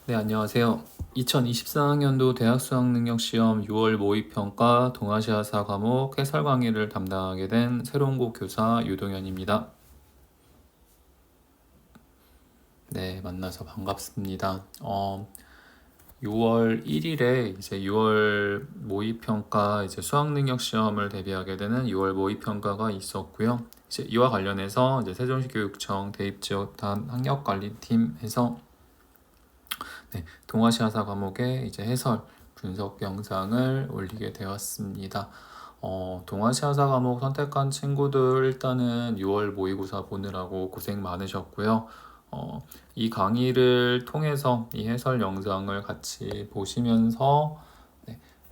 네, 안녕하세요. 2024학년도 대학 수학능력시험 6월 모의평가 동아시아사 과목 해설 강의를 담당하게 된 새로운고 교사 유동현입니다. 네, 만나서 반갑습니다. 6월 1일에 이제 6월 모의평가 이제 수학능력시험을 대비하게 되는 6월 모의평가가 있었고요. 이제 이와 관련해서 이제 세종시교육청 대입지원단 학력관리팀에서 동아시아사 과목의 이제 해설 분석 영상을 올리게 되었습니다. 동아시아사 과목 선택한 친구들 일단은 6월 모의고사 보느라고 고생 많으셨고요. 이 강의를 통해서 이 해설 영상을 같이 보시면서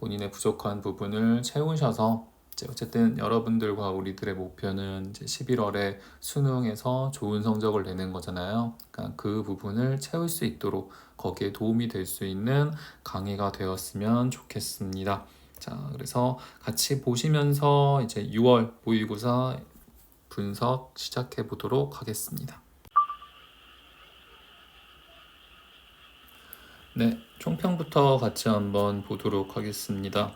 본인의 부족한 부분을 채우셔서 어쨌든 여러분들과 우리들의 목표는 이제 11월에 수능에서 좋은 성적을 내는 거잖아요. 그러니까 그 부분을 채울 수 있도록 거기에 도움이 될 수 있는 강의가 되었으면 좋겠습니다. 자, 그래서 같이 보시면서 이제 6월 모의고사 분석 시작해 보도록 하겠습니다. 네, 총평부터 같이 한번 보도록 하겠습니다.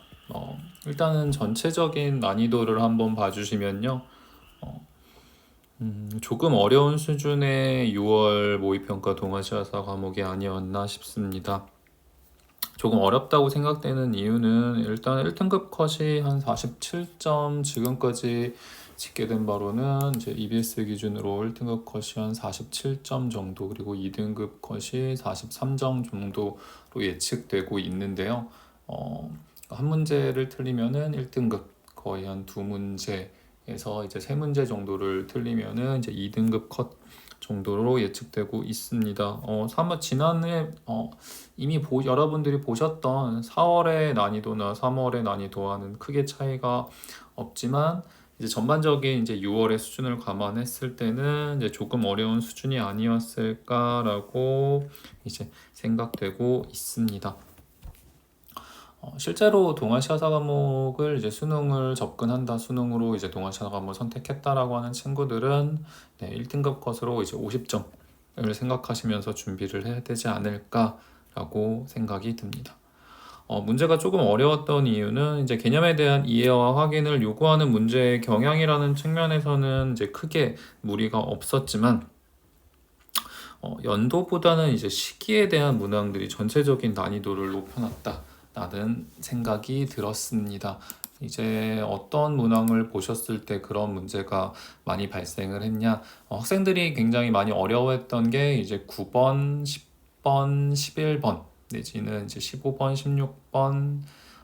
일단은 전체적인 난이도를 한번 봐주시면요. 조금 어려운 수준의 6월 모의평가 동아시아사 과목이 아니었나 싶습니다. 조금 어렵다고 생각되는 이유는 일단 1등급 컷이 한 47점, 지금까지 짓게 된 바로는 이제 EBS 기준으로 1등급 컷이 한 47점 정도, 그리고 2등급 컷이 43점 정도로 예측되고 있는데요. 한 문제를 틀리면은 1등급 거의 한 두 문제에서 이제 세 문제 정도를 틀리면은 이제 2등급 컷 정도로 예측되고 있습니다. 지난해 이미 여러분들이 보셨던 4월의 난이도나 3월의 난이도와는 크게 차이가 없지만 이제 전반적인 이제 6월의 수준을 감안했을 때는 이제 조금 어려운 수준이 아니었을까라고 이제 생각되고 있습니다. 실제로 동아시아사 과목을 이제 수능을 접근한다, 수능으로 이제 동아시아사 과목을 선택했다라고 하는 친구들은 1등급 컷으로 이제 50점을 생각하시면서 준비를 해야 되지 않을까라고 생각이 듭니다. 문제가 조금 어려웠던 이유는 이제 개념에 대한 이해와 확인을 요구하는 문제의 경향이라는 측면에서는 이제 크게 무리가 없었지만 연도보다는 이제 시기에 대한 문항들이 전체적인 난이도를 높여놨다라는 생각이 들었습니다. 이제 어떤 문항을 보셨을 때 그런 문제가 많이 발생을 했냐? 학생들이 굉장히 많이 어려워했던 게 이제 9번, 10번, 11번 내지는 이제 15번, 16번,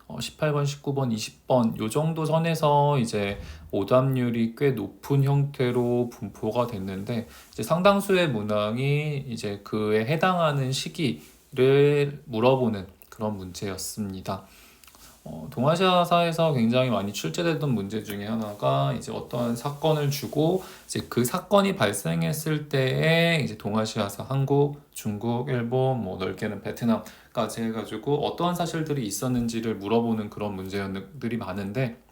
18번, 19번, 20번 요 정도 선에서 이제 오답률이 꽤 높은 형태로 분포가 됐는데 이제 상당수의 문항이 이제 그에 해당하는 시기를 물어보는 그런 문제였습니다. 동아시아사에서 굉장히 많이 출제됐던 문제 중에 하나가 이제 어떠한 사건을 주고 이제 그 사건이 발생했을 때에 이제 동아시아사 한국, 중국, 일본, 뭐 넓게는 베트남까지 해가지고 어떠한 사실들이 있었는지를 물어보는 그런 문제들이 많은데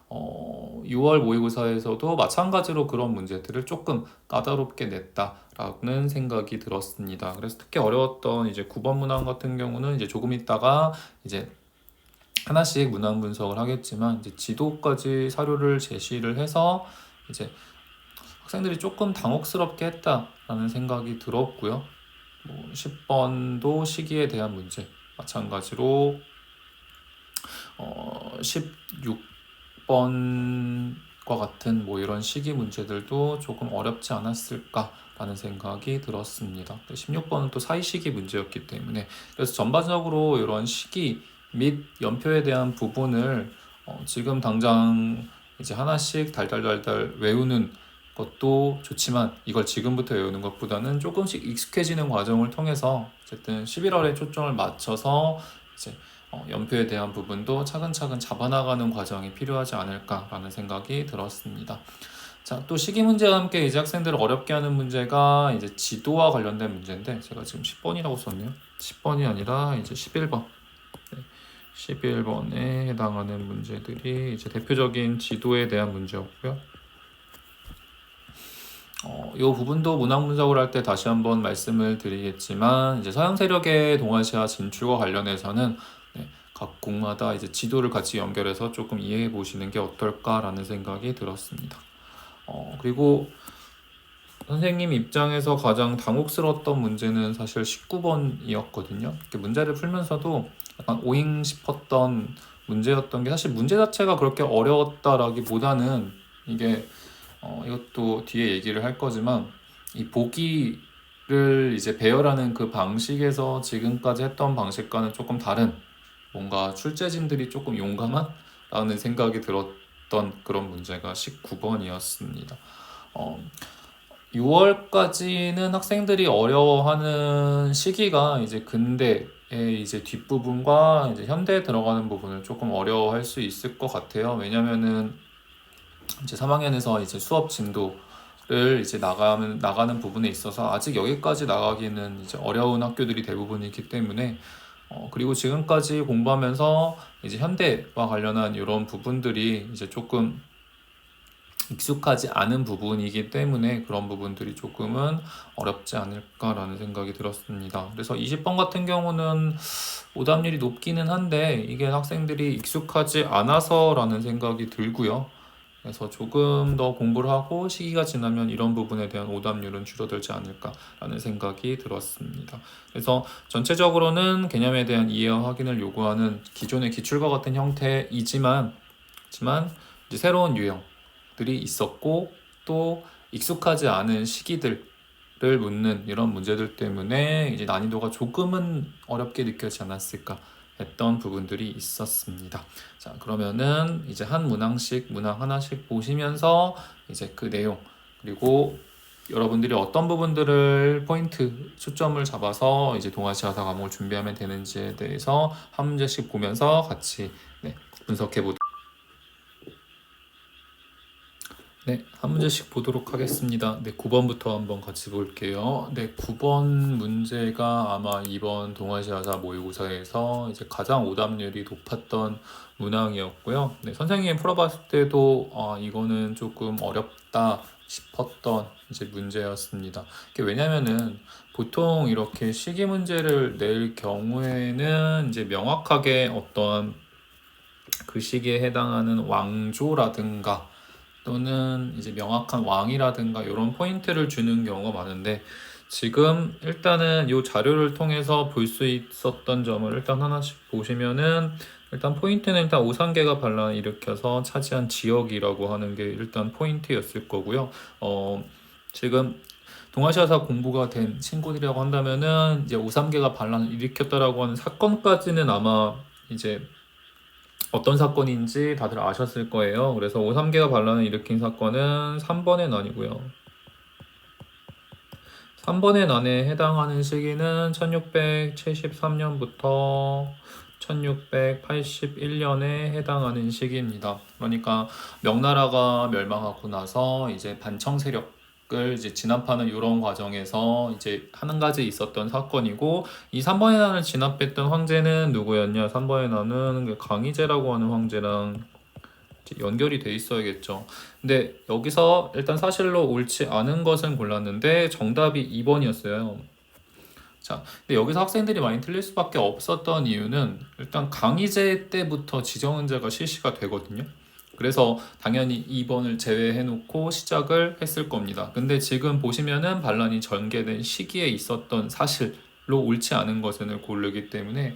6월 모의고사에서도 마찬가지로 그런 문제들을 조금 까다롭게 냈다라는 생각이 들었습니다. 그래서 특히 어려웠던 이제 9번 문항 같은 경우는 이제 조금 있다가 이제 하나씩 문항 분석을 하겠지만 이제 지도까지 사료를 제시를 해서 이제 학생들이 조금 당혹스럽게 했다라는 생각이 들었고요. 10번도 시기에 대한 문제 마찬가지로 16번과 같은 뭐 이런 시기 문제들도 조금 어렵지 않았을까라는 생각이 들었습니다. 16번은 또 사이시기 문제였기 때문에 그래서 전반적으로 이런 시기 및 연표에 대한 부분을 지금 당장 이제 하나씩 달달달달 외우는 것도 좋지만 이걸 지금부터 외우는 것보다는 조금씩 익숙해지는 과정을 통해서 어쨌든 11월에 초점을 맞춰서 이제 연표에 대한 부분도 차근차근 잡아나가는 과정이 필요하지 않을까라는 생각이 들었습니다. 자, 또 시기 문제와 함께 이제 학생들을 어렵게 하는 문제가 이제 지도와 관련된 문제인데 제가 지금 10번이라고 썼네요. 10번이 아니라 이제 11번. 11번에 해당하는 문제들이 이제 대표적인 지도에 대한 문제였고요. 이 부분도 문학 분석을 할 때 다시 한번 말씀을 드리겠지만 이제 서양 세력의 동아시아 진출과 관련해서는 네, 각 국마다 이제 지도를 같이 연결해서 조금 이해해 보시는 게 어떨까라는 생각이 들었습니다. 그리고 선생님 입장에서 가장 당혹스러웠던 문제는 사실 19번이었거든요. 문제를 풀면서도 약간 오잉 싶었던 문제였던 게 사실 문제 자체가 그렇게 어려웠다라기보다는 이게 이것도 뒤에 얘기를 할 거지만 이 보기를 이제 배열하는 그 방식에서 지금까지 했던 방식과는 조금 다른 뭔가 출제진들이 조금 용감한? 라는 생각이 들었던 그런 문제가 19번이었습니다. 6월까지는 학생들이 어려워하는 시기가 이제 근대의 이제 뒷부분과 이제 현대에 들어가는 부분을 조금 어려워할 수 있을 것 같아요. 왜냐면은 이제 3학년에서 이제 수업 진도를 이제 나가는 부분에 있어서 아직 여기까지 나가기는 이제 어려운 학교들이 대부분이기 때문에 그리고 지금까지 공부하면서 이제 현대와 관련한 이런 부분들이 이제 조금 익숙하지 않은 부분이기 때문에 그런 부분들이 조금은 어렵지 않을까라는 생각이 들었습니다. 그래서 20번 같은 경우는 오답률이 높기는 한데 이게 학생들이 익숙하지 않아서라는 생각이 들고요. 그래서 조금 더 공부를 하고 시기가 지나면 이런 부분에 대한 오답률은 줄어들지 않을까라는 생각이 들었습니다. 그래서 전체적으로는 개념에 대한 이해와 확인을 요구하는 기존의 기출과 같은 형태이지만 이제 새로운 유형들이 있었고 또 익숙하지 않은 시기들을 묻는 이런 문제들 때문에 이제 난이도가 조금은 어렵게 느껴지지 않았을까 했던 부분들이 있었습니다. 자, 그러면은 이제 한 문항 하나씩 보시면서 이제 그 내용 그리고 여러분들이 어떤 부분들을 포인트 초점을 잡아서 이제 동아시아사 과목을 준비하면 되는지에 대해서 한 문제씩 보면서 같이 분석해 보도록. 한 문제씩 보도록 하겠습니다. 9번부터 한번 같이 볼게요. 9번 문제가 아마 이번 동아시아사 모의고사에서 이제 가장 오답률이 높았던 문항이었고요. 선생님이 풀어봤을 때도 이거는 조금 어렵다 싶었던 이제 문제였습니다. 왜냐면은 보통 이렇게 시기 문제를 낼 경우에는 이제 명확하게 어떤 그 시기에 해당하는 왕조라든가 또는 이제 명확한 왕이라든가 이런 포인트를 주는 경우가 많은데 지금 일단은 이 자료를 통해서 볼 수 있었던 점을 일단 하나씩 보시면은 일단 포인트는 일단 오상계가 반란을 일으켜서 차지한 지역이라고 하는 게 일단 포인트였을 거고요. 지금 동아시아사 공부가 된 친구들이라고 한다면은 이제 오삼계가 반란을 일으켰다라고 하는 사건까지는 아마 이제 어떤 사건인지 다들 아셨을 거예요. 그래서 오삼계가 반란을 일으킨 사건은 3번의 난이고요. 3번의 난에 해당하는 시기는 1673년부터 1681년에 해당하는 시기입니다. 그러니까 명나라가 멸망하고 나서 이제 반청 세력을 이제 진압하는 이런 과정에서 이제 한 가지 있었던 사건이고 이 3번의 난을 진압했던 황제는 누구였냐? 3번의 난은 강희제라고 하는 황제랑 연결이 돼 있어야겠죠. 근데 여기서 일단 사실로 옳지 않은 것은 골랐는데 정답이 2번이었어요. 자, 근데 여기서 학생들이 많이 틀릴 수밖에 없었던 이유는 일단 강희제 때부터 지정은제가 실시가 되거든요. 그래서 당연히 2번을 제외해놓고 시작을 했을 겁니다. 근데 지금 보시면은 반란이 전개된 시기에 있었던 사실로 옳지 않은 것을 고르기 때문에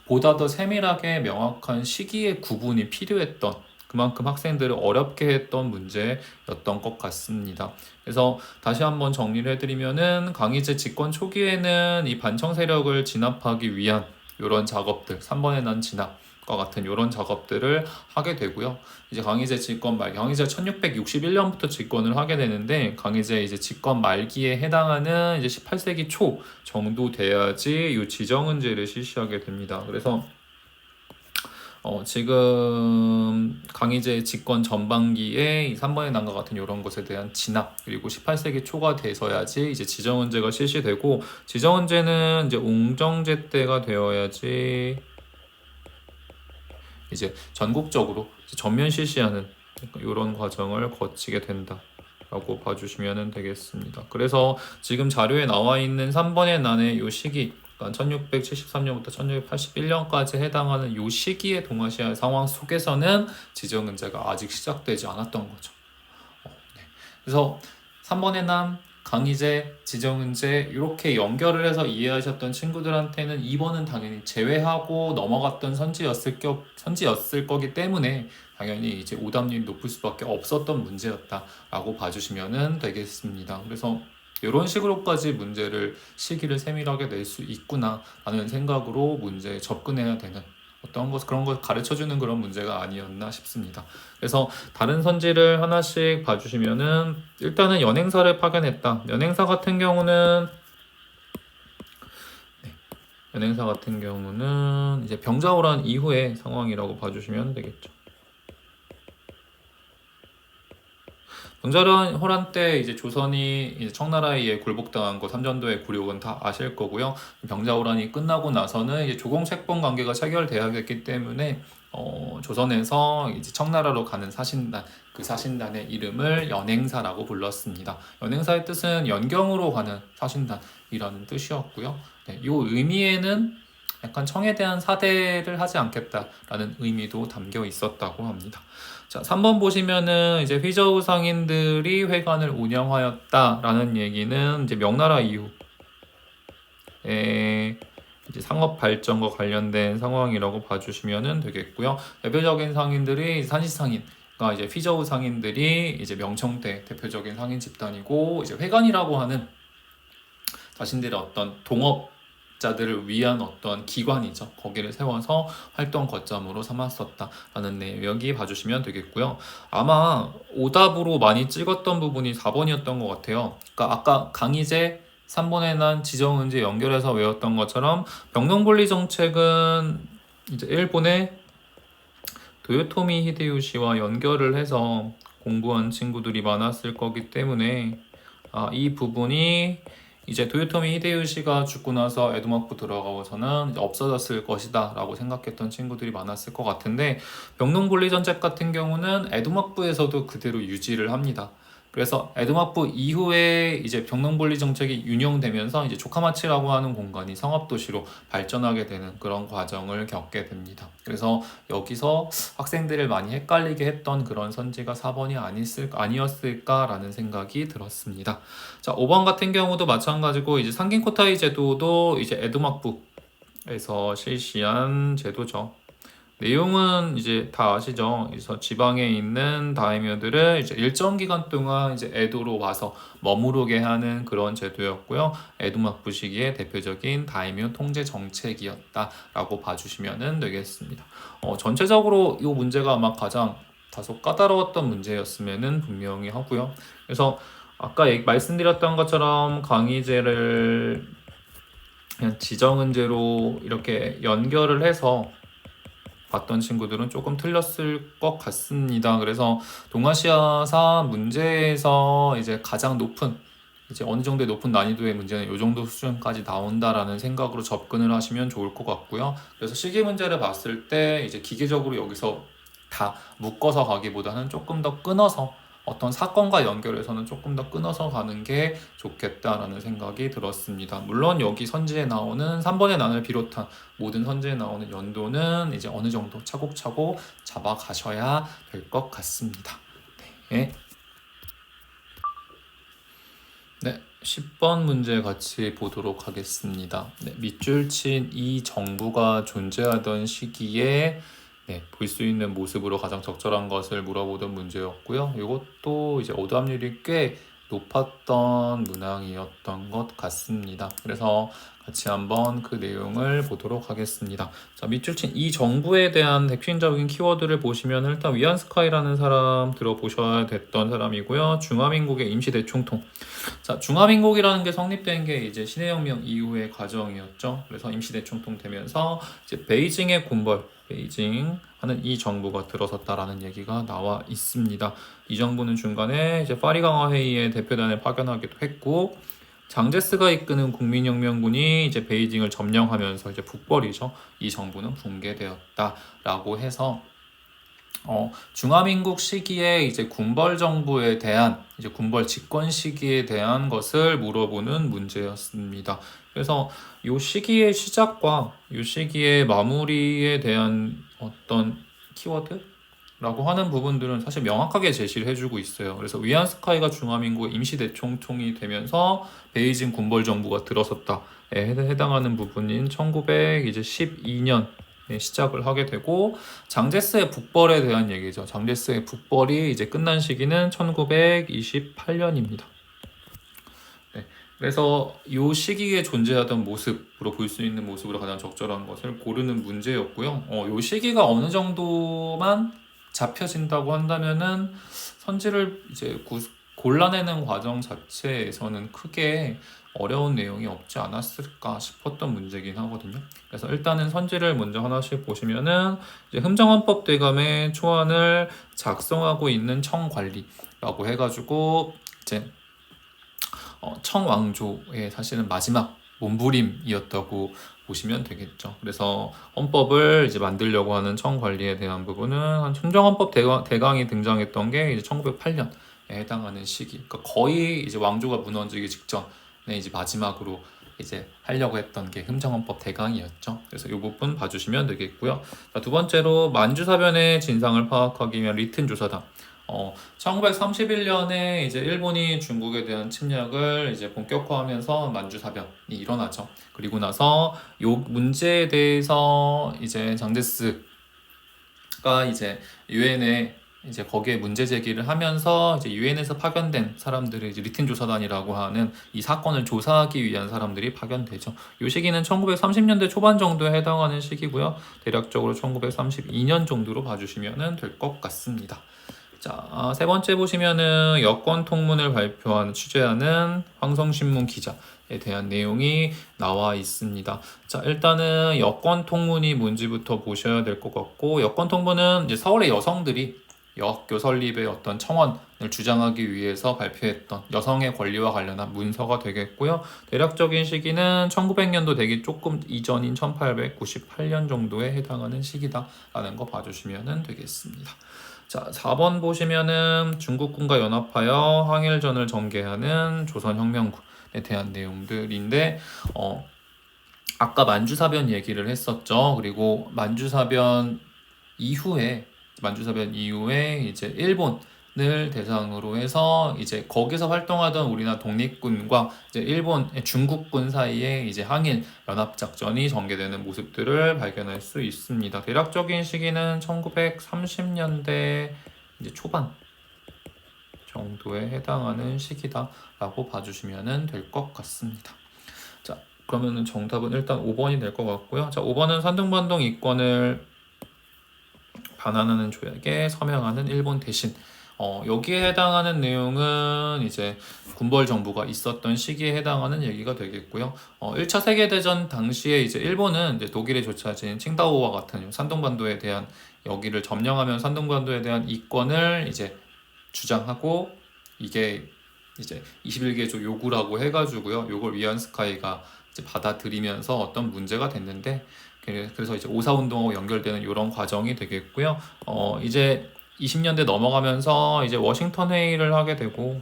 보다 더 세밀하게 명확한 시기의 구분이 필요했던 그만큼 학생들을 어렵게 했던 문제였던 것 같습니다. 그래서 다시 한번 정리를 해드리면은 강희제 집권 초기에는 이 반청 세력을 진압하기 위한 이런 작업들, 3번의 난 진압과 같은 이런 작업들을 하게 되고요. 이제 강희제 집권 말, 강희제 1661년부터 집권을 하게 되는데 강희제 이제 집권 말기에 해당하는 이제 18세기 초 정도 돼야지 이 지정은제를 실시하게 됩니다. 그래서 지금 강희제의 집권 전반기에 이 3번의 난과 같은 이런 것에 대한 진압 그리고 18세기 초가 돼서야지 이제 지정은제가 실시되고 지정은제는 이제 옹정제 때가 되어야지 이제 전국적으로 전면 실시하는 이런 과정을 거치게 된다. 라고 봐주시면 되겠습니다. 그래서 지금 자료에 나와 있는 3번의 난의 요 시기, 그러니까 1673년부터 1681년까지 해당하는 요 시기의 동아시아 상황 속에서는 지정은제가 아직 시작되지 않았던 거죠. 네. 그래서 3번의 난, 강희제, 지정은제 이렇게 연결을 해서 이해하셨던 친구들한테는 2번은 당연히 제외하고 넘어갔던 선지였을 거기 때문에 당연히 이제 오답률이 높을 수밖에 없었던 문제였다라고 봐주시면 되겠습니다. 그래서 이런 식으로까지 문제를 시기를 세밀하게 낼 수 있구나라는 생각으로 문제에 접근해야 되는 그런 걸 가르쳐주는 그런 문제가 아니었나 싶습니다. 그래서 다른 선지를 하나씩 봐주시면은 일단은 연행사를 파견했다. 연행사 같은 경우는 이제 병자호란 이후의 상황이라고 봐주시면 되겠죠. 병자호란 때 이제 조선이 이제 청나라에 의해 굴복당한 거 삼전도의 굴욕은 다 아실 거고요. 병자호란이 끝나고 나서는 이제 조공책봉 관계가 체결돼야 됐기 때문에 조선에서 이제 청나라로 가는 사신단, 그 사신단의 이름을 연행사라고 불렀습니다. 연행사의 뜻은 연경으로 가는 사신단이라는 뜻이었고요. 네, 이 의미에는 약간 청에 대한 사대를 하지 않겠다라는 의미도 담겨 있었다고 합니다. 자, 3번 보시면은 이제 휘저우 상인들이 회관을 운영하였다라는 얘기는 이제 명나라 이후에 이제 상업 발전과 관련된 상황이라고 봐주시면 되겠고요. 대표적인 상인들이 산시상인, 그러니까 이제 휘저우 상인들이 이제 명청대 대표적인 상인 집단이고 이제 회관이라고 하는 자신들의 어떤 동업자들을 위한 어떤 기관이죠. 거기를 세워서 활동 거점으로 삼았었다라는 내용이 봐주시면 되겠고요. 아마 오답으로 많이 찍었던 부분이 4번이었던 것 같아요. 그러니까 아까 강희제 3번에 난 지정은제 연결해서 외웠던 것처럼 병농분리 정책은 이제 일본의 도요토미 히데요시와 연결을 해서 공부한 친구들이 많았을 거기 때문에 이 부분이 이제 도요토미 히데요시가 죽고 나서 에도막부 들어가고서는 이제 없어졌을 것이다 라고 생각했던 친구들이 많았을 것 같은데 병농분리 정책 같은 경우는 에도막부에서도 그대로 유지를 합니다. 그래서 에도막부 이후에 이제 병농분리 정책이 운영되면서 이제 조카마치라고 하는 공간이 상업도시로 발전하게 되는 그런 과정을 겪게 됩니다. 그래서 여기서 학생들을 많이 헷갈리게 했던 그런 선지가 4번이 아니었을까라는 생각이 들었습니다. 자, 5번 같은 경우도 마찬가지고 이제 상긴코타이 제도도 이제 에도막부에서 실시한 제도죠. 내용은 이제 다 아시죠? 그래서 지방에 있는 다이묘들을 이제 일정 기간 동안 이제 에도로 와서 머무르게 하는 그런 제도였고요. 에도막부 시기의 대표적인 다이묘 통제 정책이었다라고 봐주시면 되겠습니다. 전체적으로 이 문제가 아마 가장 다소 까다로웠던 문제였으면 분명히 하고요. 그래서 아까 말씀드렸던 것처럼 강의제를 그냥 지정은제로 이렇게 연결을 해서 봤던 친구들은 조금 틀렸을 것 같습니다. 그래서 동아시아사 문제에서 이제 가장 높은 이제 어느 정도의 높은 난이도의 문제는 이 정도 수준까지 나온다라는 생각으로 접근을 하시면 좋을 것 같고요. 그래서 시기 문제를 봤을 때 이제 기계적으로 여기서 다 묶어서 가기보다는 조금 더 끊어서 어떤 사건과 연결해서는 조금 더 끊어서 가는 게 좋겠다라는 생각이 들었습니다. 물론 여기 선지에 나오는 3번의 난을 비롯한 모든 선지에 나오는 연도는 이제 어느 정도 차곡차곡 잡아가셔야 될 것 같습니다. 네. 네, 10번 문제 같이 보도록 하겠습니다. 네, 밑줄 친 이 정부가 존재하던 시기에 볼 수 있는 모습으로 가장 적절한 것을 물어보던 문제였고요. 이것도 이제 오답률이 꽤 높았던 문항이었던 것 같습니다. 그래서 같이 한번 그 내용을 보도록 하겠습니다. 자, 밑줄 친 이 정부에 대한 핵심적인 키워드를 보시면 일단 위안스카이라는 사람 들어보셔야 됐던 사람이고요. 중화민국의 임시대총통. 자, 중화민국이라는 게 성립된 게 이제 신해혁명 이후의 과정이었죠. 그래서 임시대총통 되면서 이제 베이징의 군벌, 베이징 하는 이 정부가 들어섰다라는 얘기가 나와 있습니다. 이 정부는 중간에 이제 파리강화 회의에 대표단을 파견하기도 했고, 장제스가 이끄는 국민혁명군이 이제 베이징을 점령하면서 이제 북벌이죠. 이 정부는 붕괴되었다라고 해서 중화민국 시기에 이제 군벌 정부에 대한 이제 군벌 집권 시기에 대한 것을 물어보는 문제였습니다. 그래서 이 시기의 시작과 이 시기의 마무리에 대한 어떤 키워드라고 하는 부분들은 사실 명확하게 제시를 해주고 있어요. 그래서 위안스카이가 중화민국의 임시 대총통이 되면서 베이징 군벌 정부가 들어섰다에 해당하는 부분인 1912년 시작을 하게 되고, 장제스의 북벌에 대한 얘기죠. 장제스의 북벌이 이제 끝난 시기는 1928년입니다. 네, 그래서 이 시기에 존재하던 모습으로 볼 수 있는 모습으로 가장 적절한 것을 고르는 문제였고요. 이 시기가 어느 정도만 잡혀진다고 한다면은 선지를 이제 골라내는 과정 자체에서는 크게 어려운 내용이 없지 않았을까 싶었던 문제긴 하거든요. 그래서 일단은 선지를 먼저 하나씩 보시면은 이제 흠정헌법 대감의 초안을 작성하고 있는 청관리라고 해가지고 이제 청왕조의 사실은 마지막 몸부림이었다고 보시면 되겠죠. 그래서 헌법을 이제 만들려고 하는 청관리에 대한 부분은 한 흠정헌법 대강이 등장했던 게 이제 1908년에 해당하는 시기. 그러니까 거의 이제 왕조가 무너지기 직전에 이제 마지막으로 이제 하려고 했던 게 흠정헌법 대강이었죠. 그래서 이 부분 봐주시면 되겠고요. 자, 두 번째로 만주사변의 진상을 파악하기 위한 리튼 조사다. 1931년에 이제 일본이 중국에 대한 침략을 이제 본격화하면서 만주사변이 일어나죠. 그리고 나서 요 문제에 대해서 이제 장제스가 이제 유엔에 이제 거기에 문제 제기를 하면서 이제 유엔에서 파견된 사람들을 이제 리튼 조사단이라고 하는 이 사건을 조사하기 위한 사람들이 파견되죠. 이 시기는 1930년대 초반 정도에 해당하는 시기고요. 대략적으로 1932년 정도로 봐주시면 될 것 같습니다. 자, 세 번째 보시면은 여권 통문을 발표한 취재하는 황성신문 기자에 대한 내용이 나와 있습니다. 자, 일단은 여권 통문이 뭔지부터 보셔야 될 것 같고, 여권 통문은 이제 서울의 여성들이 역교 설립의 어떤 청원을 주장하기 위해서 발표했던 여성의 권리와 관련한 문서가 되겠고요. 대략적인 시기는 1900년도 되기 조금 이전인 1898년 정도에 해당하는 시기다라는 거 봐주시면 되겠습니다. 자, 4번 보시면은 중국군과 연합하여 항일전을 전개하는 조선혁명군에 대한 내용들인데, 아까 만주사변 얘기를 했었죠. 그리고 만주사변 이후에 이제 일본을 대상으로 해서 이제 거기서 활동하던 우리나라 독립군과 이제 일본 중국군 사이에 이제 항일 연합 작전이 전개되는 모습들을 발견할 수 있습니다. 대략적인 시기는 1930년대 이제 초반 정도에 해당하는 시기다라고 봐주시면 될 것 같습니다. 자, 그러면은 정답은 일단 5번이 될 것 같고요. 자, 5번은 산둥반동 이권을 반환하는 조약에 서명하는 일본 대신. 여기에 해당하는 내용은 이제 군벌 정부가 있었던 시기에 해당하는 얘기가 되겠고요. 1차 세계대전 당시에 이제 일본은 이제 독일에 조차진 칭다오와 같은 산둥반도에 대한 여기를 점령하면 산둥반도에 대한 이권을 이제 주장하고, 이게 이제 21개조 요구라고 해가지고요. 요걸 위안스카이가 이제 받아들이면서 어떤 문제가 됐는데, 그래서 이제 오사운동하고 연결되는 이런 과정이 되겠고요. 이제 20년대 넘어가면서 이제 워싱턴 회의를 하게 되고,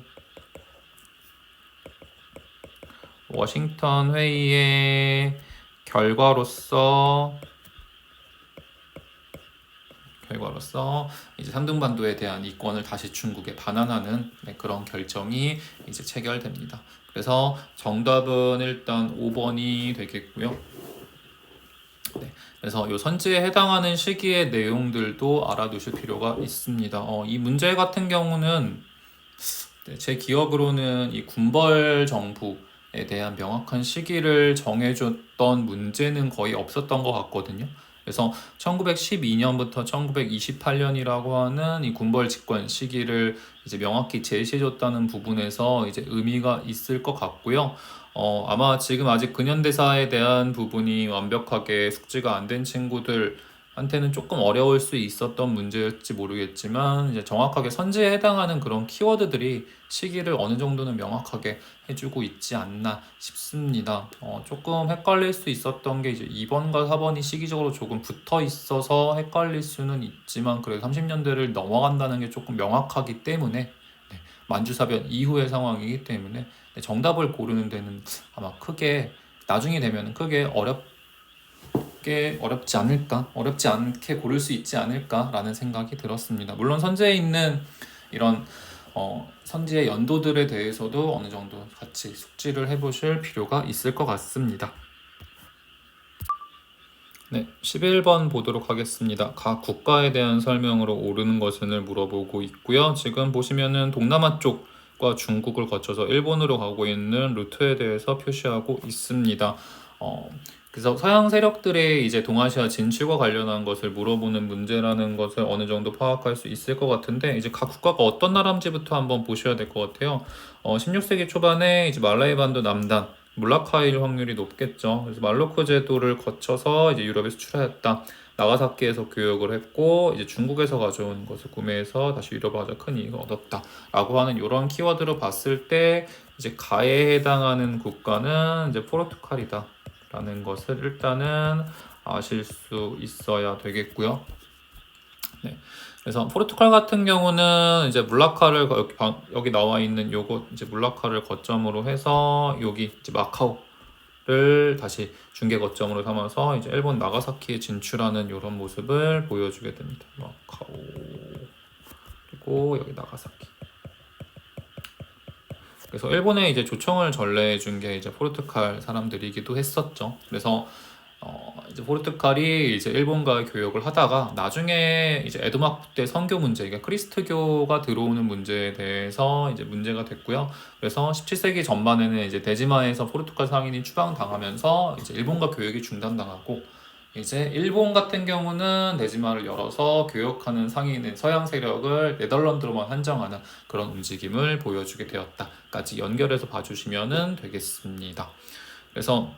워싱턴 회의의 결과로서 이제 산둥반도에 대한 이권을 다시 중국에 반환하는 그런 결정이 이제 체결됩니다. 그래서 정답은 일단 5번이 되겠고요. 네, 그래서 이 선지에 해당하는 시기의 내용들도 알아두실 필요가 있습니다. 이 문제 같은 경우는 제 기억으로는 이 군벌 정부에 대한 명확한 시기를 정해줬던 문제는 거의 없었던 것 같거든요. 그래서 1912년부터 1928년이라고 하는 이 군벌 집권 시기를 이제 명확히 제시해줬다는 부분에서 이제 의미가 있을 것 같고요. 아마 지금 아직 근현대사에 대한 부분이 완벽하게 숙지가 안 된 친구들한테는 한테는 조금 어려울 수 있었던 문제였지 모르겠지만 이제 정확하게 선지에 해당하는 그런 키워드들이 시기를 어느 정도는 명확하게 해주고 있지 않나 싶습니다. 조금 헷갈릴 수 있었던 게 이제 2번과 4번이 시기적으로 조금 붙어 있어서 헷갈릴 수는 있지만 그래도 30년대를 넘어간다는 게 조금 명확하기 때문에 만주사변 이후의 상황이기 때문에 정답을 고르는 데는 아마 크게 나중에 되면 크게 어렵지 않을까, 어렵지 않게 고를 수 있지 않을까라는 생각이 들었습니다. 물론 선제에 있는 이런 선지의 연도들에 대해서도 어느 정도 같이 숙지를 해보실 필요가 있을 것 같습니다. 네, 11번 보도록 하겠습니다. 각 국가에 대한 설명으로 옳은 것을 물어보고 있고요. 지금 보시면은 동남아 쪽과 중국을 거쳐서 일본으로 가고 있는 루트에 대해서 표시하고 있습니다. 그래서 서양 세력들의 이제 동아시아 진출과 관련한 것을 물어보는 문제라는 것을 어느 정도 파악할 수 있을 것 같은데 이제 각 국가가 어떤 나라인지부터 한번 보셔야 될 것 같아요. 16세기 초반에 이제 말라이 반도 남단 물라카일 확률이 높겠죠. 그래서 말로크 제도를 거쳐서 이제 유럽에 수출하였다. 나가사키에서 교역을 했고 이제 중국에서 가져온 것을 구매해서 다시 유럽에 가져 큰 이익을 얻었다라고 하는 이런 키워드로 봤을 때 이제 가에 해당하는 국가는 이제 포르투갈이다라는 것을 일단은 아실 수 있어야 되겠고요. 네. 그래서 포르투갈 같은 경우는 이제 물라카를 여기 나와 있는 요거 이제 물라카를 거점으로 해서 여기 이제 마카오를 다시 중계 거점으로 삼아서 이제 일본 나가사키에 진출하는 이런 모습을 보여주게 됩니다. 마카오 그리고 여기 나가사키. 그래서 일본에 이제 조청을 전래해 준 게 이제 포르투갈 사람들이기도 했었죠. 그래서 이제 포르투갈이 이제 일본과 교역을 하다가 나중에 이제 에도막 때 선교 문제, 그러니까 크리스트교가 들어오는 문제에 대해서 이제 문제가 됐고요. 그래서 17세기 전반에는 이제 대지마에서 포르투갈 상인이 추방당하면서 이제 일본과 교역이 중단당하고 이제 일본 같은 경우는 대지마를 열어서 교역하는 상인의 서양 세력을 네덜란드로만 한정하는 그런 움직임을 보여주게 되었다까지 연결해서 봐주시면 되겠습니다. 그래서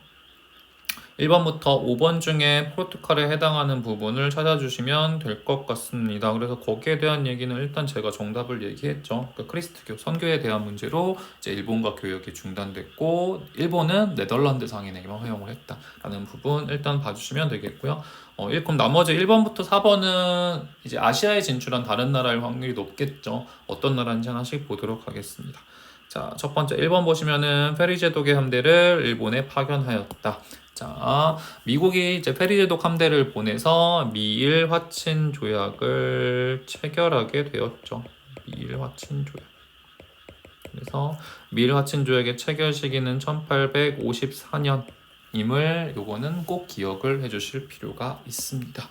1번부터 5번 중에 포르투갈에 해당하는 부분을 찾아주시면 될 것 같습니다. 그래서 거기에 대한 얘기는 일단 제가 정답을 얘기했죠. 그러니까 크리스트교, 선교에 대한 문제로 이제 일본과 교역이 중단됐고 일본은 네덜란드 상인에게만 허용을 했다라는 부분 일단 봐주시면 되겠고요. 그럼 나머지 1번부터 4번은 이제 아시아에 진출한 다른 나라일 확률이 높겠죠. 어떤 나라인지 하나씩 보도록 하겠습니다. 자, 첫 번째 1번 보시면은 페리제독의 함대를 일본에 파견하였다. 자, 미국이 이제 페리제독 함대를 보내서 미일 화친 조약을 체결하게 되었죠. 미일 화친 조약. 그래서 미일 화친 조약의 체결 시기는 1854년임을 요거는 꼭 기억을 해주실 필요가 있습니다.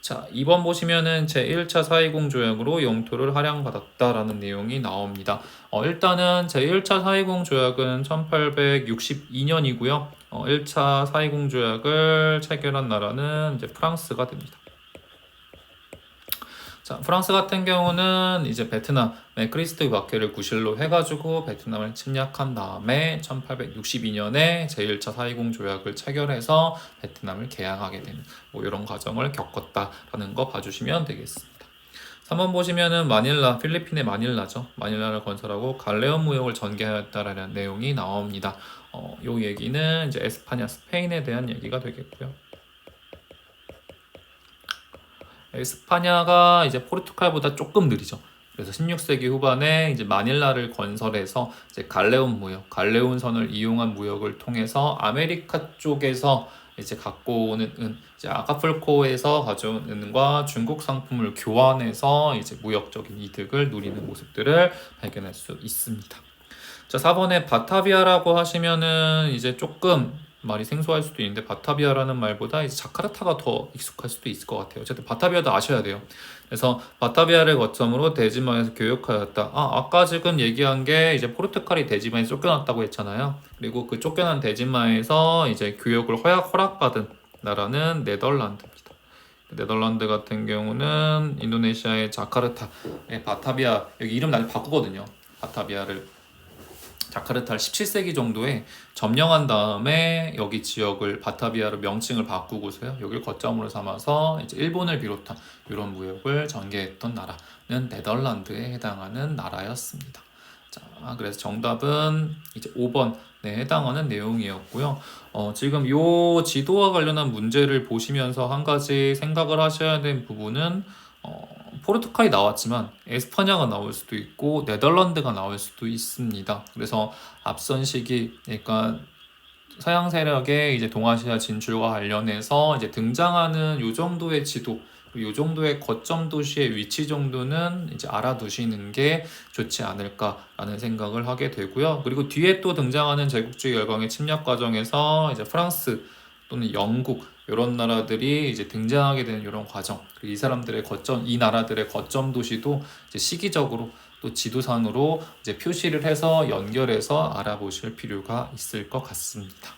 자, 2번 보시면은 제1차 사이공 조약으로 영토를 할양받았다라는 내용이 나옵니다. 일단은 제1차 사이공 조약은 1862년이고요. 1차 사이공 조약을 체결한 나라는 이제 프랑스가 됩니다. 자, 프랑스 같은 경우는 이제 베트남의 크리스트 바케를 구실로 해가지고 베트남을 침략한 다음에 1862년에 제1차 사이공 조약을 체결해서 베트남을 개항하게 되는 뭐 이런 과정을 겪었다라는 거 봐주시면 되겠습니다. 3번 보시면은 마닐라, 필리핀의 마닐라죠. 마닐라를 건설하고 갈레온 무역을 전개하였다라는 내용이 나옵니다. 요 얘기는 이제 에스파냐, 스페인에 대한 얘기가 되겠고요. 에스파냐가 이제 포르투갈보다 조금 느리죠. 그래서 16세기 후반에 이제 마닐라를 건설해서 이제 갈레온 무역, 갈레온 선을 이용한 무역을 통해서 아메리카 쪽에서 이제 갖고 오는 이제 아카풀코에서 가져온 은과 중국 상품을 교환해서 이제 무역적인 이득을 누리는 모습들을 발견할 수 있습니다. 자, 4번에 바타비아라고 하시면은 이제 조금 말이 생소할 수도 있는데 바타비아라는 말보다 이제 자카르타가 더 익숙할 수도 있을 것 같아요. 어쨌든 바타비아도 아셔야 돼요. 그래서 바타비아를 거점으로 대지마에서 교역하였다. 아까 지금 얘기한 게 이제 포르투갈이 대지마에서 쫓겨났다고 했잖아요. 그리고 그 쫓겨난 대지마에서 이제 교역을 허락받은 나라는 네덜란드입니다. 네덜란드 같은 경우는 인도네시아의 자카르타의 바타비아, 여기 이름 나중에 바꾸거든요. 바타비아를 자카르타를 17세기 정도에 점령한 다음에 여기 지역을 바타비아로 명칭을 바꾸고서요. 여기를 거점으로 삼아서 이제 일본을 비롯한 이런 무역을 전개했던 나라는 네덜란드에 해당하는 나라였습니다. 자, 그래서 정답은 이제 5번에 해당하는 내용이었고요. 지금 요 지도와 관련한 문제를 보시면서 한 가지 생각을 하셔야 되는 부분은 포르투갈이 나왔지만 에스파냐가 나올 수도 있고 네덜란드가 나올 수도 있습니다. 그래서 앞선 시기, 그러니까 서양 세력의 이제 동아시아 진출과 관련해서 이제 등장하는 요 정도의 지도, 요 정도의 거점 도시의 위치 정도는 이제 알아두시는 게 좋지 않을까라는 생각을 하게 되고요. 그리고 뒤에 또 등장하는 제국주의 열강의 침략 과정에서 이제 프랑스 또는 영국 이런 나라들이 이제 등장하게 되는 이런 과정, 이 사람들의 거점, 이 나라들의 거점 도시도 이제 시기적으로 또 지도상으로 이제 표시를 해서 연결해서 알아보실 필요가 있을 것 같습니다.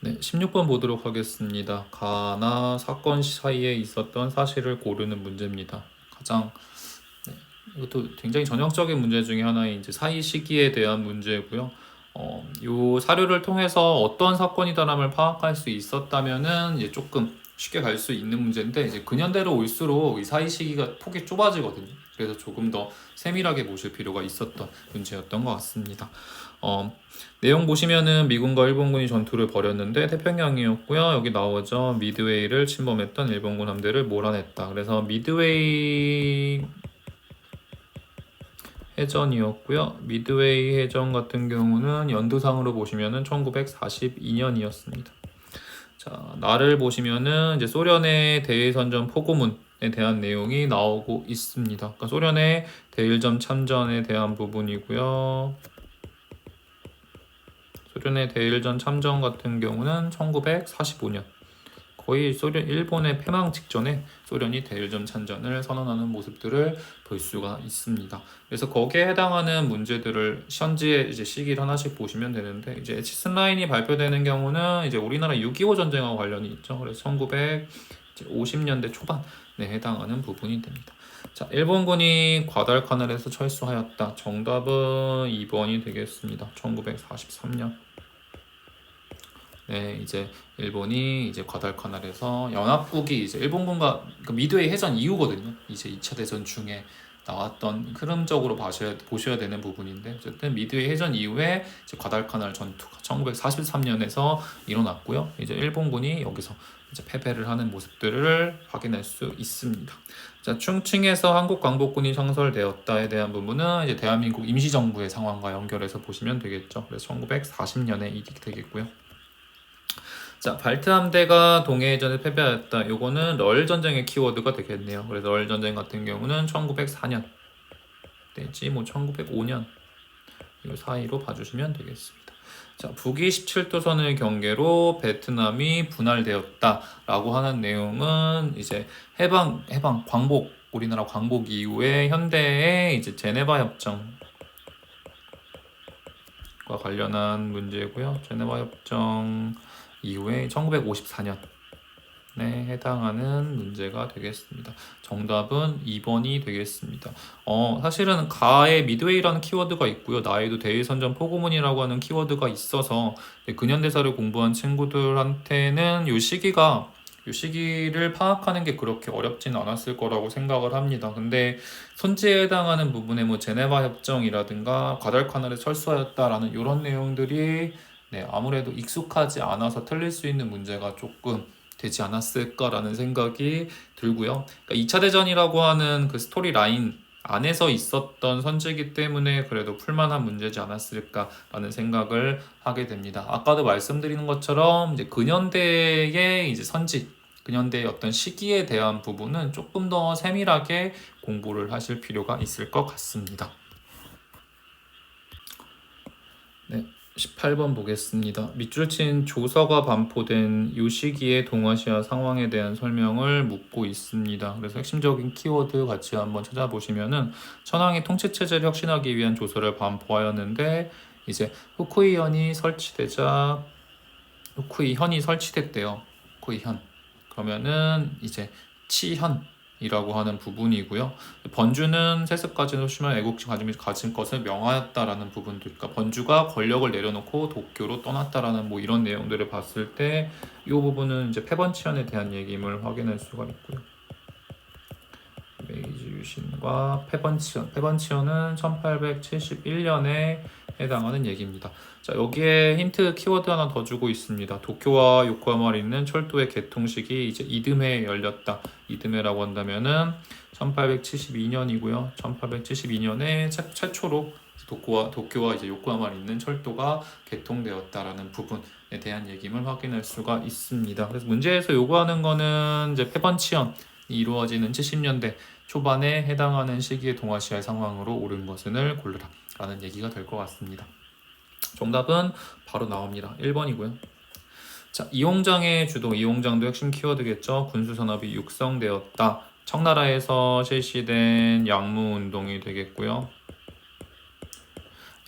네, 16번 보도록 하겠습니다. 가나 사건 사이에 있었던 사실을 고르는 문제입니다. 가장 이것도 굉장히 전형적인 문제 중에 하나인 이제 사이 시기에 대한 문제고요. 요 사료를 통해서 어떤 사건이다람을 파악할 수 있었다면은 이제 조금 쉽게 갈 수 있는 문제인데 이제 근현대로 올수록 이 사이 시기가 폭이 좁아지거든요. 그래서 조금 더 세밀하게 보실 필요가 있었던 문제였던 것 같습니다. 내용 보시면은 미군과 일본군이 전투를 벌였는데 태평양이었고요. 여기 나오죠. 미드웨이를 침범했던 일본군 함대를 몰아냈다. 그래서 미드웨이 해전이었고요. 미드웨이 해전 같은 경우는 연도상으로 보시면은 1942년이었습니다. 자, 날을 보시면은 이제 소련의 대일선전 포고문에 대한 내용이 나오고 있습니다. 그러니까 소련의 대일전 참전에 대한 부분이고요. 소련의 대일전 참전 같은 경우는 1945년. 거의 일본의 패망 직전에 소련이 대일전 참전을 선언하는 모습들을 볼 수가 있습니다. 그래서 거기에 해당하는 문제들을 현지의 이제 시기를 하나씩 보시면 되는데 이제 에치슨 라인이 발표되는 경우는 이제 우리나라 6.25 전쟁하고 관련이 있죠. 그래서 1950년대 초반에 해당하는 부분이 됩니다. 자, 일본군이 과달카날에서 철수하였다. 정답은 2번이 되겠습니다. 1943년. 네, 이제 일본이 이제 과달카날에서 연합국이 이제 일본군과 그 미드웨이 해전 이후거든요. 이제 2차 대전 중에 나왔던 흐름적으로 보셔야 되는 부분인데 어쨌든 미드웨이 해전 이후에 이제 과달카날 전투가 1943년에서 일어났고요. 이제 일본군이 여기서 이제 패배를 하는 모습들을 확인할 수 있습니다. 자, 충칭에서 한국광복군이 창설되었다에 대한 부분은 이제 대한민국 임시정부의 상황과 연결해서 보시면 되겠죠. 그래서 1940년에 이익이 되겠고요. 자, 발트 함대가 동해해전에 패배하였다. 요거는 럴 전쟁의 키워드가 되겠네요. 그래서 럴 전쟁 같은 경우는 1904년 내지 뭐 1905년 이 사이로 봐주시면 되겠습니다. 자, 북위 17도선을 경계로 베트남이 분할되었다라고 하는 내용은 이제 광복 우리나라 광복 이후에 현대의 이제 제네바 협정과 관련한 문제고요. 제네바 협정 이후에 1954년에 해당하는 문제가 되겠습니다. 정답은 2번이 되겠습니다. 사실은 가에 미드웨이라는 키워드가 있고요. 나에도 대일선전 포고문이라고 하는 키워드가 있어서 근현대사를 공부한 친구들한테는 요 시기를 파악하는 게 그렇게 어렵진 않았을 거라고 생각을 합니다. 근데 선지에 해당하는 부분에 뭐 제네바 협정이라든가 과달카날에 철수하였다라는 이런 내용들이 아무래도 익숙하지 않아서 틀릴 수 있는 문제가 조금 되지 않았을까라는 생각이 들고요. 그러니까 2차 대전이라고 하는 그 스토리 라인 안에서 있었던 선지이기 때문에 그래도 풀만한 문제지 않았을까라는 생각을 하게 됩니다. 아까도 말씀드리는 것처럼 이제 근현대의 이제 근현대의 어떤 시기에 대한 부분은 조금 더 세밀하게 공부를 하실 필요가 있을 것 같습니다. 네. 18번 보겠습니다. 밑줄 친 조서가 반포된 이 시기의 동아시아 상황에 대한 설명을 묻고 있습니다. 그래서 핵심적인 키워드 같이 한번 찾아보시면은 천황이 통치체제를 혁신하기 위한 조서를 반포하였는데 이제 후쿠이현이 설치됐대요. 후쿠이현. 그러면은 이제 치현 이라고 하는 부분이고요. 번주는 세습까지는 심한 애국심 가진 것을 명하였다라는 부분도, 그러니까 번주가 권력을 내려놓고 도쿄로 떠났다라는 뭐 이런 내용들을 봤을 때 이 부분은 이제 패번치현에 대한 얘기임을 확인할 수가 있고요. 메이지 유신과 패번치현은 1871년에 해당하는 얘기입니다. 자, 여기에 힌트 키워드 하나 더 주고 있습니다. 도쿄와 요코하마를 잇는 철도의 개통식이 이제 이듬해에 열렸다. 이듬해라고 한다면은 1872년이고요. 1872년에 최초로 도쿄와 이제 요코하마를 잇는 철도가 개통되었다라는 부분에 대한 얘기를 확인할 수가 있습니다. 그래서 문제에서 요구하는 거는 이제 패번치현이 이루어지는 70년대 초반에 해당하는 시기의 동아시아의 상황으로 옳은 것을 고르라 라는 얘기가 될 것 같습니다. 정답은 바로 나옵니다. 1번이고요. 자, 이홍장의 주도, 이홍장도 핵심 키워드겠죠. 군수산업이 육성되었다. 청나라에서 실시된 양무운동이 되겠고요.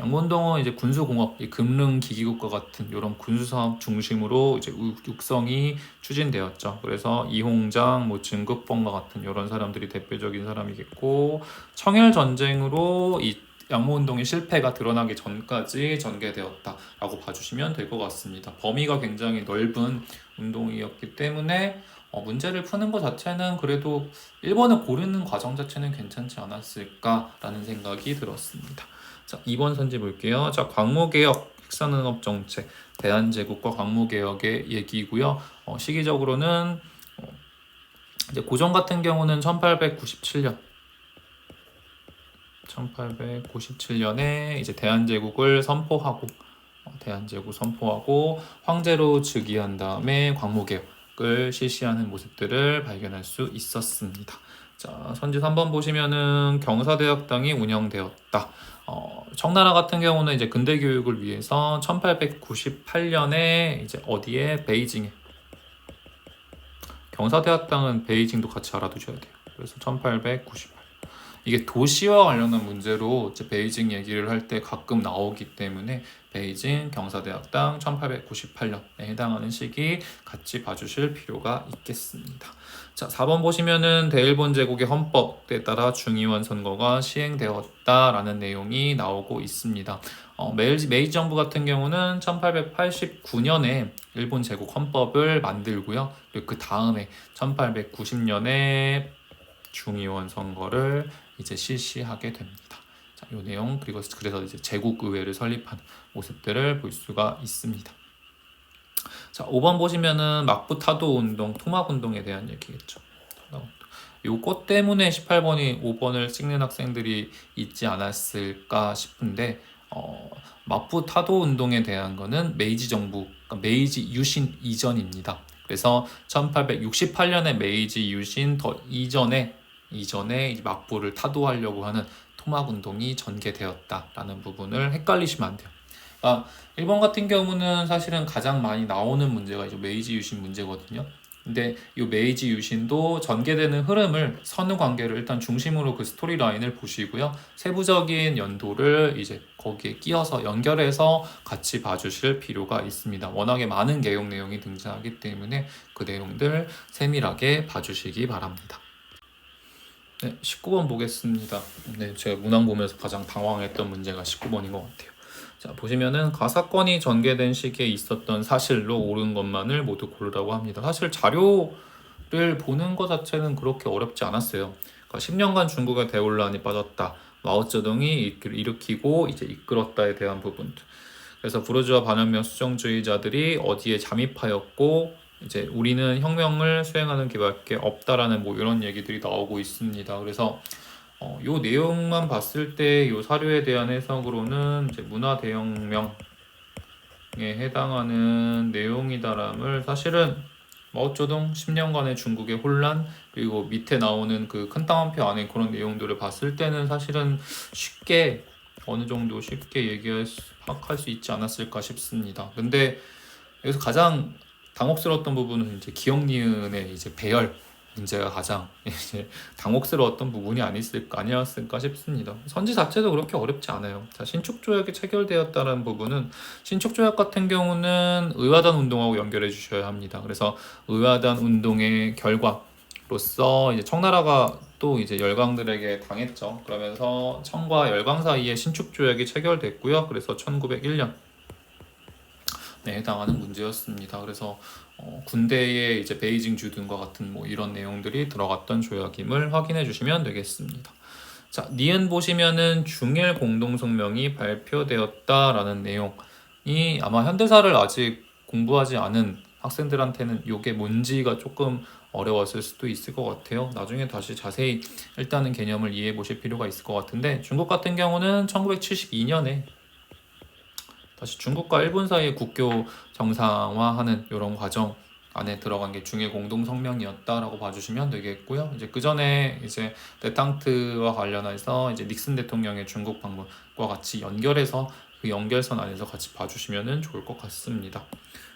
양무운동은 이제 군수공업, 금릉기기국과 같은 이런 군수사업 중심으로 이제 육성이 추진되었죠. 그래서 이홍장, 뭐 증국본과 같은 이런 사람들이 대표적인 사람이겠고, 청일전쟁으로 이 양무운동의 실패가 드러나기 전까지 전개되었다라고 봐주시면 될 것 같습니다. 범위가 굉장히 넓은 운동이었기 때문에 문제를 푸는 것 자체는 그래도 1번을 고르는 과정 자체는 괜찮지 않았을까라는 생각이 들었습니다. 자, 2번 선지 볼게요. 자, 광무개혁, 핵산업 정책, 대한제국과 광무개혁의 얘기고요. 시기적으로는 이제 고종 같은 경우는 1897년에 이제 대한제국을 선포하고 황제로 즉위한 다음에 광무개혁을 실시하는 모습들을 발견할 수 있었습니다. 자, 선지 3번 보시면은 경사대학당이 운영되었다. 청나라 같은 경우는 이제 근대 교육을 위해서 1898년에 이제 어디에? 베이징에. 경사대학당은 베이징도 같이 알아두셔야 돼요. 그래서 1898. 이게 도시와 관련한 문제로 이제 베이징 얘기를 할 때 가끔 나오기 때문에 베이징 경사대학당 1898년에 해당하는 시기 같이 봐주실 필요가 있겠습니다. 자, 4번 보시면은 대일본 제국의 헌법에 따라 중의원 선거가 시행되었다라는 내용이 나오고 있습니다. 메이지 정부 같은 경우는 1889년에 일본 제국 헌법을 만들고요. 그리고 그 다음에 1890년에 중의원 선거를 이제 실시하게 됩니다. 자, 이 내용 그래서 이제 제국 의회를 설립하는 모습들을 볼 수가 있습니다. 자, 5번 보시면은 막부 타도 운동, 토막 운동에 대한 얘기겠죠. 요것 때문에 18번이 5번을 찍는 학생들이 있지 않았을까 싶은데 막부 타도 운동에 대한 거는 메이지 정부, 그러니까 메이지 유신 이전입니다. 그래서 1868년에 메이지 유신 이전에 막부를 타도하려고 하는 토막 운동이 전개되었다라는 부분을 헷갈리시면 안 돼요. 그러니까 1번 같은 경우는 사실은 가장 많이 나오는 문제가 이제 메이지 유신 문제거든요. 근데 이 메이지 유신도 전개되는 흐름을 선후 관계를 일단 중심으로 그 스토리 라인을 보시고요. 세부적인 연도를 이제 거기에 끼워서 연결해서 같이 봐주실 필요가 있습니다. 워낙에 많은 개요 내용이 등장하기 때문에 그 내용들 세밀하게 봐주시기 바랍니다. 네, 19번 보겠습니다. 네, 제가 문항 보면서 가장 당황했던 문제가 19번인 것 같아요. 자, 보시면은 가사건이 전개된 시기에 있었던 사실로 옳은 것만을 모두 고르라고 합니다. 사실 자료를 보는 것 자체는 그렇게 어렵지 않았어요. 그러니까 10년간 중국의 대혼란이 빠졌다. 마오쩌둥이 일으키고 이제 이끌었다에 대한 부분들. 그래서 부르주아 반혁명 수정주의자들이 어디에 잠입하였고 이제 우리는 혁명을 수행하는 게밖에 없다라는 뭐 이런 얘기들이 나오고 있습니다. 그래서 요 내용만 봤을 때 요 사료에 대한 해석으로는 이제 문화 대혁명에 해당하는 내용이다람을 사실은 마오쩌둥 10년간의 중국의 혼란 그리고 밑에 나오는 그 큰 땅 한 표 안에 그런 내용들을 봤을 때는 사실은 쉽게 어느 정도 쉽게 파악할 수 있지 않았을까 싶습니다. 근데 여기서 가장 당혹스러웠던 부분은 이제 기억니은의 이제 배열 문제가 가장 이제 당혹스러웠던 부분이 아니었을까 싶습니다. 선지 자체도 그렇게 어렵지 않아요. 자, 신축조약이 체결되었다는 부분은 신축조약 같은 경우는 의화단 운동하고 연결해 주셔야 합니다. 그래서 의화단 운동의 결과 로서 이제 청나라가 또 이제 열강들에게 당했죠. 그러면서 청과 열강 사이에 신축 조약이 체결됐고요. 그래서 1901년 네, 해당하는 문제였습니다. 그래서 군대에 이제 베이징 주둔과 같은 뭐 이런 내용들이 들어갔던 조약임을 확인해 주시면 되겠습니다. 자, 니은 보시면은 중일 공동성명이 발표되었다라는 내용이 아마 현대사를 아직 공부하지 않은 학생들한테는 이게 뭔지가 조금 어려웠을 수도 있을 것 같아요. 나중에 다시 자세히 일단은 개념을 이해해 보실 필요가 있을 것 같은데 중국 같은 경우는 1972년에 다시 중국과 일본 사이의 국교 정상화하는 이런 과정 안에 들어간 게 중일 공동성명이었다라고 봐주시면 되겠고요. 이제 그 전에 이제 데탕트와 관련해서 이제 닉슨 대통령의 중국 방문과 같이 연결해서 그 연결선 안에서 같이 봐주시면 좋을 것 같습니다.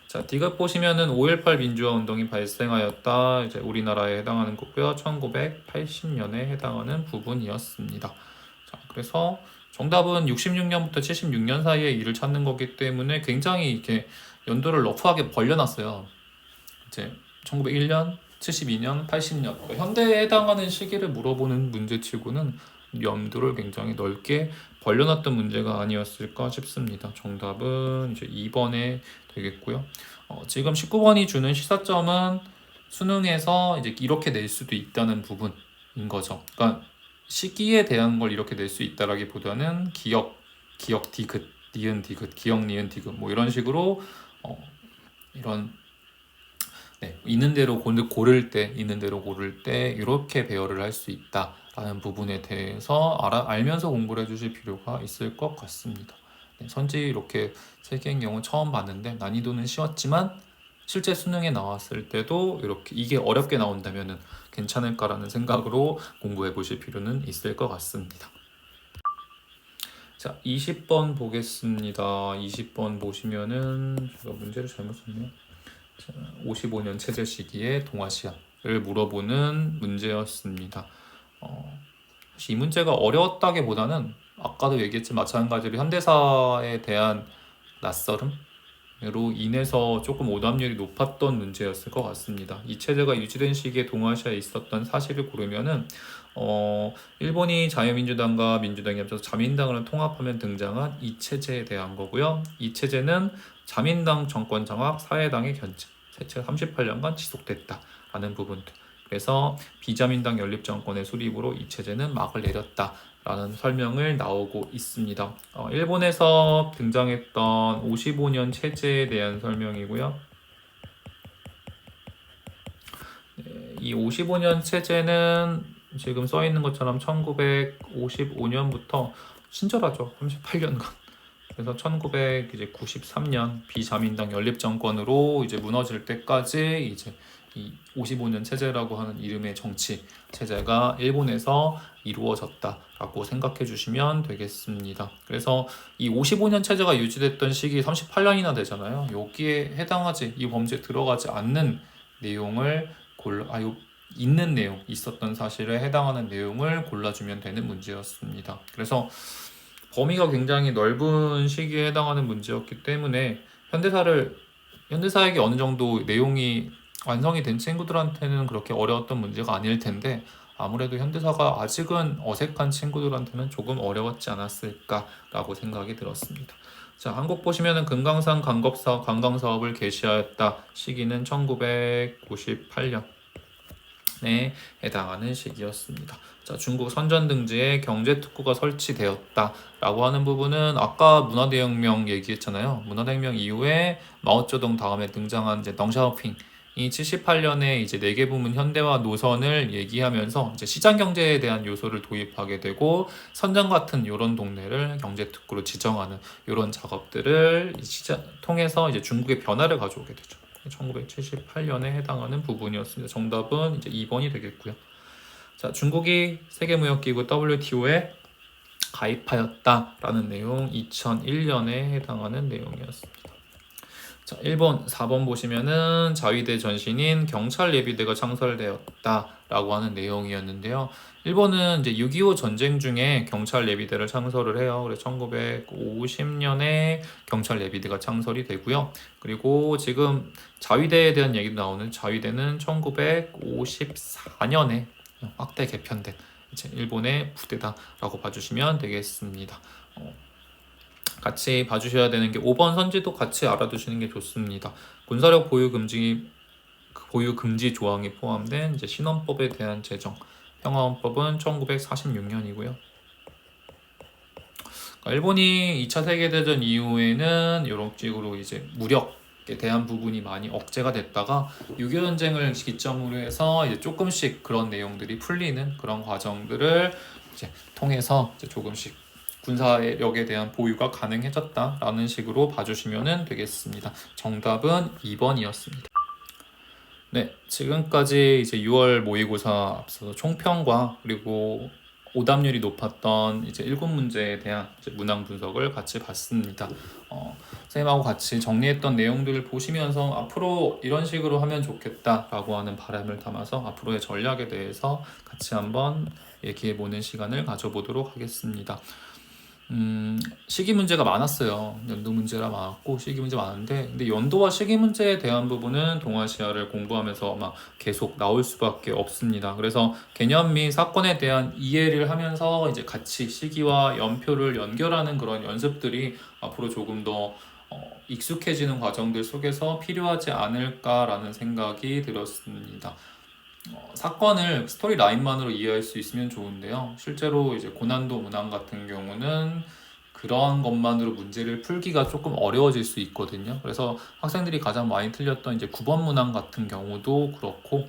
자, 디귿 보시면은 5.18 민주화 운동이 발생하였다. 이제 우리나라에 해당하는 거고요. 1980년에 해당하는 부분이었습니다. 자, 그래서 정답은 66년부터 76년 사이의 일을 찾는 거기 때문에 굉장히 이렇게 연도를 러프하게 벌려놨어요. 이제 1901년, 72년, 80년 현대에 해당하는 시기를 물어보는 문제치고는 연도를 굉장히 넓게 벌려놨던 문제가 아니었을까 싶습니다. 정답은 이제 2번에 되겠고요. 지금 19번이 주는 시사점은 수능에서 이제 이렇게 낼 수도 있다는 부분인 거죠. 그러니까 시기에 대한 걸 이렇게 낼 수 있다라기보다는 기억 디귿, 니은 디귿, 기억 니은 디귿 뭐 이런 식으로 이런 있는 대로 고를 때 이렇게 배열을 할 수 있다라는 부분에 대해서 알면서 공부를 해주실 필요가 있을 것 같습니다. 선지 이렇게 세 개인 경우 처음 봤는데 난이도는 쉬웠지만 실제 수능에 나왔을 때도 이렇게 이게 어렵게 나온다면은 괜찮을까라는 생각으로 공부해 보실 필요는 있을 것 같습니다. 자, 20번 보겠습니다. 20번 보시면은 제가 문제를 잘못 썼네요. 55년 체제 시기의 동아시아를 물어보는 문제였습니다. 사실 이 문제가 어려웠다기보다는 아까도 얘기했지만 마찬가지로 현대사에 대한 낯설음으로 인해서 조금 오답률이 높았던 문제였을 것 같습니다. 이 체제가 유지된 시기에 동아시아에 있었던 사실을 고르면은 일본이 자유민주당과 민주당이 합쳐서 자민당을 통합하면 등장한 이 체제에 대한 거고요. 이 체제는 자민당 정권 장악, 사회당의 견제, 대체 38년간 지속됐다라는 부분들. 그래서 비자민당 연립정권의 수립으로 이 체제는 막을 내렸다라는 설명을 나오고 있습니다. 일본에서 등장했던 55년 체제에 대한 설명이고요. 이 55년 체제는 지금 써 있는 것처럼 1955년부터 친절하죠. 38년간. 그래서 1993년 비자민당 연립정권으로 이제 무너질 때까지 이제 이 55년 체제라고 하는 이름의 정치 체제가 일본에서 이루어졌다라고 생각해 주시면 되겠습니다. 그래서 이 55년 체제가 유지됐던 시기 38년이나 되잖아요. 여기에 해당하지 이 범죄에 들어가지 않는 내용을 있는 내용, 있었던 사실에 해당하는 내용을 골라주면 되는 문제였습니다. 그래서 범위가 굉장히 넓은 시기에 해당하는 문제였기 때문에 현대사에게 어느 정도 내용이 완성이 된 친구들한테는 그렇게 어려웠던 문제가 아닐 텐데 아무래도 현대사가 아직은 어색한 친구들한테는 조금 어려웠지 않았을까라고 생각이 들었습니다. 자, 한국 보시면은 금강산 관광사업을 개시하였다. 시기는 1998년. 에 해당하는 시기였습니다. 자, 중국 선전등지에 경제특구가 설치되었다라고 하는 부분은 아까 문화대혁명 얘기했잖아요. 문화대혁명 이후에 마오쩌둥 다음에 등장한 이제 덩샤오핑 이 78년에 이제 4개 부문 현대화 노선을 얘기하면서 이제 시장 경제에 대한 요소를 도입하게 되고 선전 같은 이런 동네를 경제특구로 지정하는 이런 작업들을 통해서 이제 중국의 변화를 가져오게 되죠. 1978년에 해당하는 부분이었습니다. 정답은 이제 2번이 되겠고요. 자, 중국이 세계무역기구 WTO에 가입하였다라는 내용 2001년에 해당하는 내용이었습니다. 자, 1번, 4번 보시면은 자위대 전신인 경찰 예비대가 창설되었다라고 하는 내용이었는데요. 1번은 이제 6.25 전쟁 중에 경찰 예비대를 창설을 해요. 그래서 1950년에 경찰 예비대가 창설이 되고요. 그리고 지금 자위대에 대한 얘기도 나오는 자위대는 1954년에 확대 개편된 이제 일본의 부대다라고 봐주시면 되겠습니다. 같이 봐주셔야 되는 게 5번 선지도 같이 알아두시는 게 좋습니다. 군사력 보유 금지 조항이 포함된 이제 신헌법에 대한 제정. 평화헌법은 1946년이고요. 일본이 2차 세계대전 이후에는 이런 식으로 이제 무력에 대한 부분이 많이 억제가 됐다가 6.25 전쟁을 기점으로 해서 이제 조금씩 그런 내용들이 풀리는 그런 과정들을 이제 통해서 이제 조금씩 군사력에 대한 보유가 가능해졌다라는 식으로 봐주시면 되겠습니다. 정답은 2번이었습니다. 네, 지금까지 이제 6월 모의고사 앞서서 총평과 그리고 오답률이 높았던 이제 7문제에 대한 이제 문항 분석을 같이 봤습니다. 선생님하고 같이 정리했던 내용들을 보시면서 앞으로 이런 식으로 하면 좋겠다라고 하는 바람을 담아서 앞으로의 전략에 대해서 같이 한번 얘기해보는 시간을 가져보도록 하겠습니다. 시기 문제가 많았어요. 연도 문제가 많았고 시기 문제 많은데, 근데 연도와 시기 문제에 대한 부분은 동아시아를 공부하면서 아마 계속 나올 수밖에 없습니다. 그래서 개념 및 사건에 대한 이해를 하면서 이제 같이 시기와 연표를 연결하는 그런 연습들이 앞으로 조금 더 익숙해지는 과정들 속에서 필요하지 않을까라는 생각이 들었습니다. 사건을 스토리 라인만으로 이해할 수 있으면 좋은데요. 실제로 이제 고난도 문항 같은 경우는 그러한 것만으로 문제를 풀기가 조금 어려워질 수 있거든요. 그래서 학생들이 가장 많이 틀렸던 이제 9번 문항 같은 경우도 그렇고,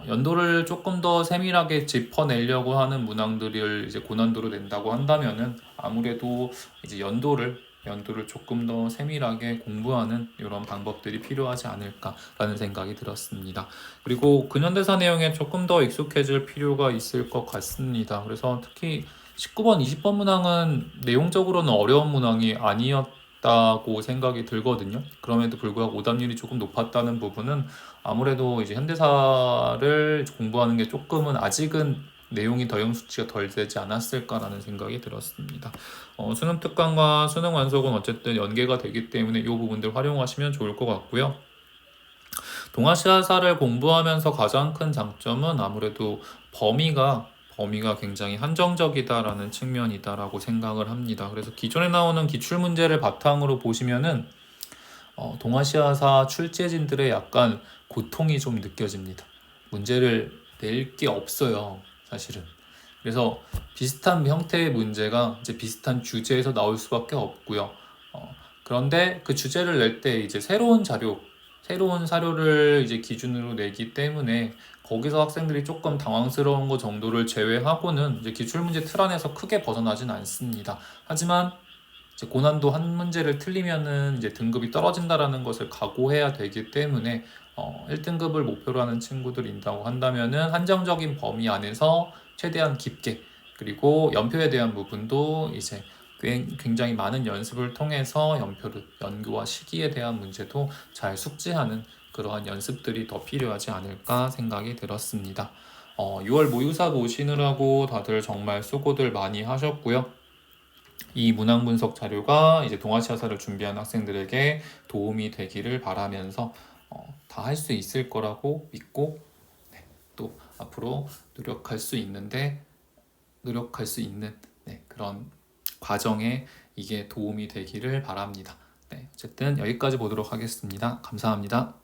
연도를 조금 더 세밀하게 짚어내려고 하는 문항들을 이제 고난도로 낸다고 한다면은 아무래도 이제 연도를 조금 더 세밀하게 공부하는 이런 방법들이 필요하지 않을까라는 생각이 들었습니다. 그리고 근현대사 내용에 조금 더 익숙해질 필요가 있을 것 같습니다. 그래서 특히 19번, 20번 문항은 내용적으로는 어려운 문항이 아니었다고 생각이 들거든요. 그럼에도 불구하고 오답률이 조금 높았다는 부분은 아무래도 이제 현대사를 공부하는 게 조금은 아직은 내용이 더 수치가 덜 되지 않았을까라는 생각이 들었습니다. 수능 특강과 수능 완속은 어쨌든 연계가 되기 때문에 이 부분들 활용하시면 좋을 것 같고요. 동아시아사를 공부하면서 가장 큰 장점은 아무래도 범위가 굉장히 한정적이다라는 측면이다라고 생각을 합니다. 그래서 기존에 나오는 기출문제를 바탕으로 보시면은 동아시아사 출제진들의 약간 고통이 좀 느껴집니다. 문제를 낼 게 없어요, 사실은. 그래서 비슷한 형태의 문제가 이제 비슷한 주제에서 나올 수밖에 없고요. 그런데 그 주제를 낼 때 이제 새로운 사료를 이제 기준으로 내기 때문에 거기서 학생들이 조금 당황스러운 거 정도를 제외하고는 이제 기출문제 틀 안에서 크게 벗어나진 않습니다. 하지만 이제 고난도 한 문제를 틀리면은 이제 등급이 떨어진다라는 것을 각오해야 되기 때문에 1등급을 목표로 하는 친구들이 있다고 한다면은 한정적인 범위 안에서 최대한 깊게, 그리고 연표에 대한 부분도 이제 굉장히 많은 연습을 통해서 연구와 시기에 대한 문제도 잘 숙지하는 그러한 연습들이 더 필요하지 않을까 생각이 들었습니다. 6월 모의고사 보시느라고 다들 정말 수고들 많이 하셨고요. 이 문항 분석 자료가 이제 동아시아사를 준비한 학생들에게 도움이 되기를 바라면서 다 할 수 있을 거라고 믿고, 네, 또 앞으로 노력할 수 있는 그런 과정에 이게 도움이 되기를 바랍니다. 네, 어쨌든 여기까지 보도록 하겠습니다. 감사합니다.